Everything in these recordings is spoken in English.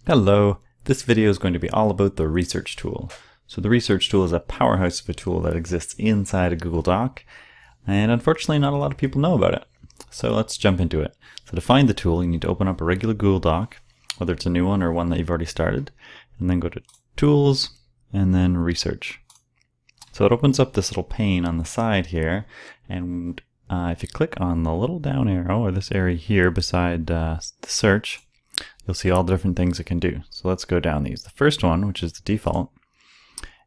Hello, this video is going to be all about the research tool. So the research tool is a powerhouse of a tool that exists inside a Google Doc, and unfortunately not a lot of people know about it. So let's jump into it. So to find the tool, you need to open up a regular Google Doc, whether it's a new one or one that you've already started, and then go to Tools, and then Research. So it opens up this little pane on the side here, and if you click on the little down arrow, or this area here beside the search, you'll see all the different things it can do. So let's go down these. The first one, which is the default,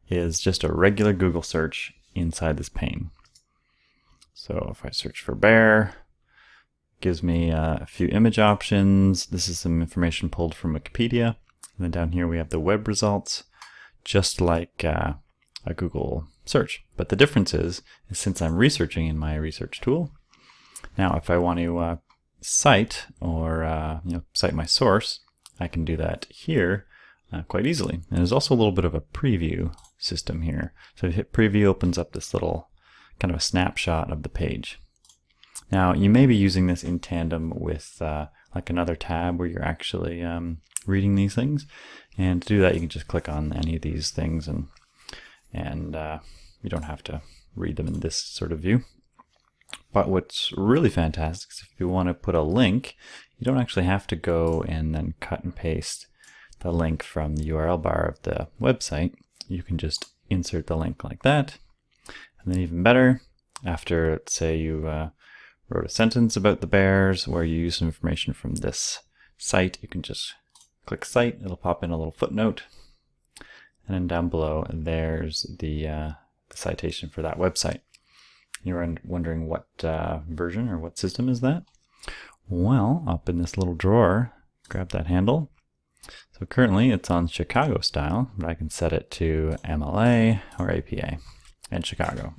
is just a regular Google search inside this pane. So if I search for bear, it gives me a few image options. This is some information pulled from Wikipedia. And then down here we have the web results, just like a Google search. But the difference is since I'm researching in my research tool, now if I want to cite or cite my source, I can do that here quite easily. And there's also a little bit of a preview system here. So if you hit preview, opens up this little kind of a snapshot of the page. Now you may be using this in tandem with like another tab where you're actually reading these things, and to do that you can just click on any of these things and you don't have to read them in this sort of view. But what's really fantastic is if you want to put a link, you don't actually have to go and then cut and paste the link from the URL bar of the website. You can just insert the link like that. And then even better, after, let's say you wrote a sentence about the bears where you use some information from this site, you can just click Cite, it'll pop in a little footnote. And then down below, there's the citation for that website. You're wondering what version or what system is that? Well, up in this little drawer, grab that handle. So currently it's on Chicago style, but I can set it to MLA or APA and Chicago.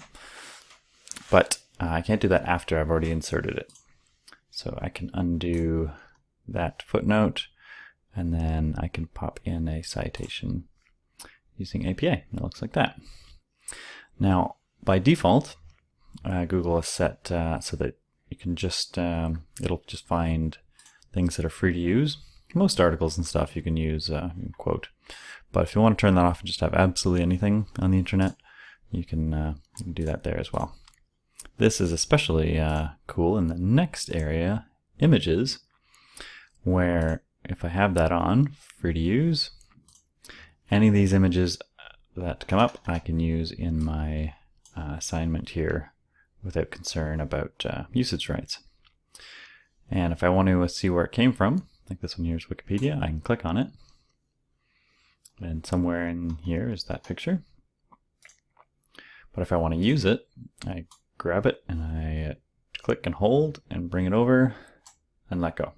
But I can't do that after I've already inserted it. So I can undo that footnote, and then I can pop in a citation using APA. It looks like that. Now, by default, Google has set so that you can just, it'll just find things that are free to use. Most articles and stuff you can use quote. But if you want to turn that off and just have absolutely anything on the internet, you can do that there as well. This is especially cool in the next area, images, where if I have that on, free to use, any of these images that come up I can use in my assignment here without concern about usage rights. And if I want to see where it came from, like this one here is Wikipedia, I can click on it. And somewhere in here is that picture. But if I want to use it, I grab it and I click and hold and bring it over and let go.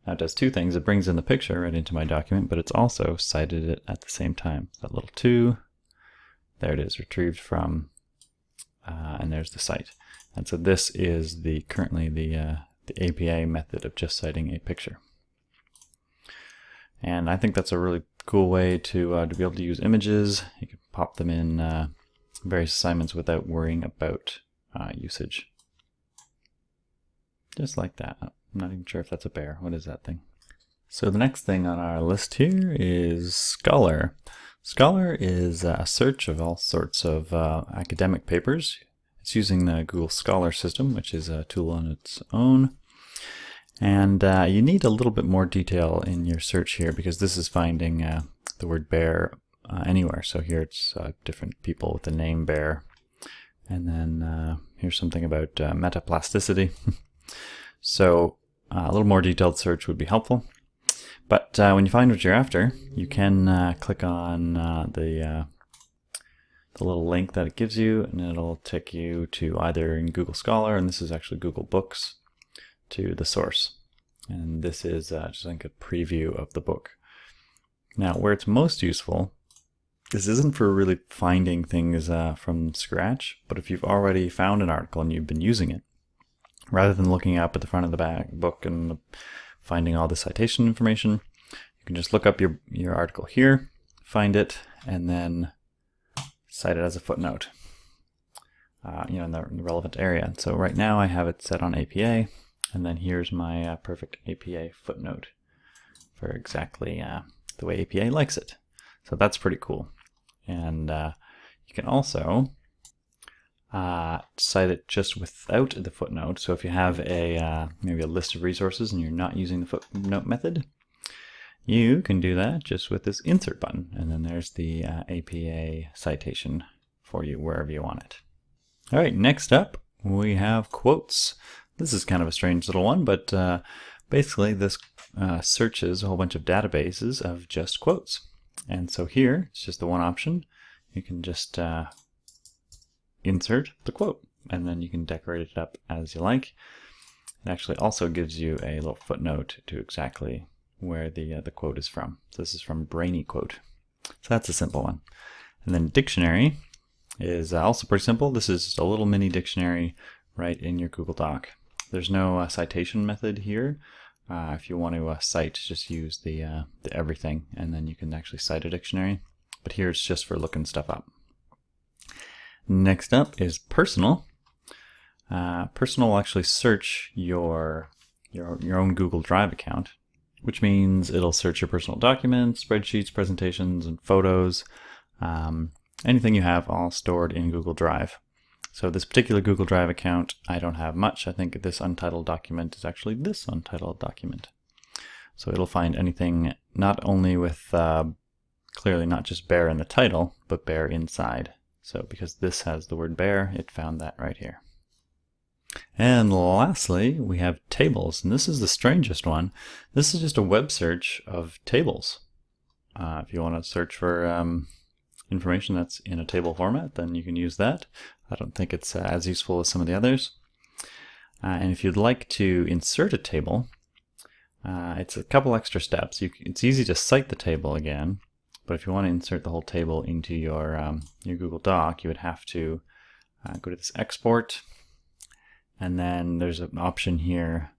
Now it does two things. It brings in the picture right into my document, but it's also cited it at the same time. That little 2, there it is, retrieved from, and there's the cite. And so this is currently the APA method of just citing a picture. And I think that's a really cool way to be able to use images. You can pop them in various assignments without worrying about usage. Just like that. I'm not even sure if that's a bear. What is that thing? So the next thing on our list here is Scholar. Scholar is a search of all sorts of academic papers. It's using the Google Scholar system, which is a tool on its own. And you need a little bit more detail in your search here because this is finding the word bear anywhere. So here it's different people with the name bear. And then here's something about metaplasticity. So a little more detailed search would be helpful. But when you find what you're after, you can click on the little link that it gives you, and it'll take you to either in Google Scholar, and this is actually Google Books, to the source. And this is just like a preview of the book. Now, where it's most useful, this isn't for really finding things from scratch, but if you've already found an article and you've been using it, rather than looking up at the front of the book and finding all the citation information, you can just look up your article here, find it, and then cite it as a footnote, in the relevant area. So right now I have it set on APA, and then here's my perfect APA footnote for exactly the way APA likes it. So that's pretty cool. And you can also cite it just without the footnote. So if you have maybe a list of resources and you're not using the footnote method, you can do that just with this insert button. And then there's the APA citation for you wherever you want it. All right, next up we have quotes. This is kind of a strange little one, but basically this searches a whole bunch of databases of just quotes. And so here, it's just the one option. You can just insert the quote, and then you can decorate it up as you like. It actually also gives you a little footnote to exactly where the quote is from. So this is from Brainy Quote. So that's a simple one. And then dictionary is also pretty simple. This is just a little mini dictionary right in your Google Doc. There's no citation method here. If you want to cite, just use the everything, and then you can actually cite a dictionary. But here it's just for looking stuff up. Next up is personal. Personal will actually search your own Google Drive account, which means it'll search your personal documents, spreadsheets, presentations, and photos. Anything you have all stored in Google Drive. So this particular Google Drive account, I don't have much. I think this untitled document is actually this untitled document. So it'll find anything not only with clearly not just bear in the title, but bear inside. So because this has the word bear, it found that right here. And lastly, we have tables, and this is the strangest one. This is just a web search of tables. If you want to search for information that's in a table format, then you can use that. I don't think it's as useful as some of the others. And if you'd like to insert a table, it's a couple extra steps. It's easy to cite the table again, but if you want to insert the whole table into your Google Doc, you would have to go to this export, and then there's an option here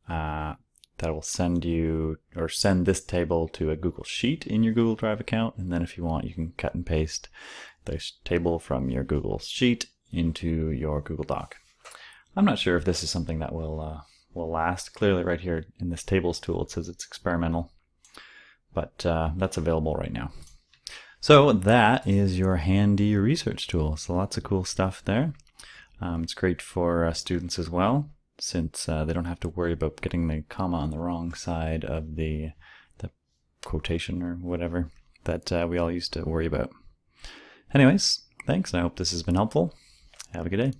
that will send you, or send this table to a Google Sheet in your Google Drive account. And then if you want, you can cut and paste this table from your Google Sheet into your Google Doc. I'm not sure if this is something that will last. Clearly right here in this tables tool, it says it's experimental, but that's available right now. So that is your handy research tool. So lots of cool stuff there. It's great for students as well, since they don't have to worry about getting the comma on the wrong side of the quotation or whatever that we all used to worry about. Anyways, thanks, and I hope this has been helpful. Have a good day.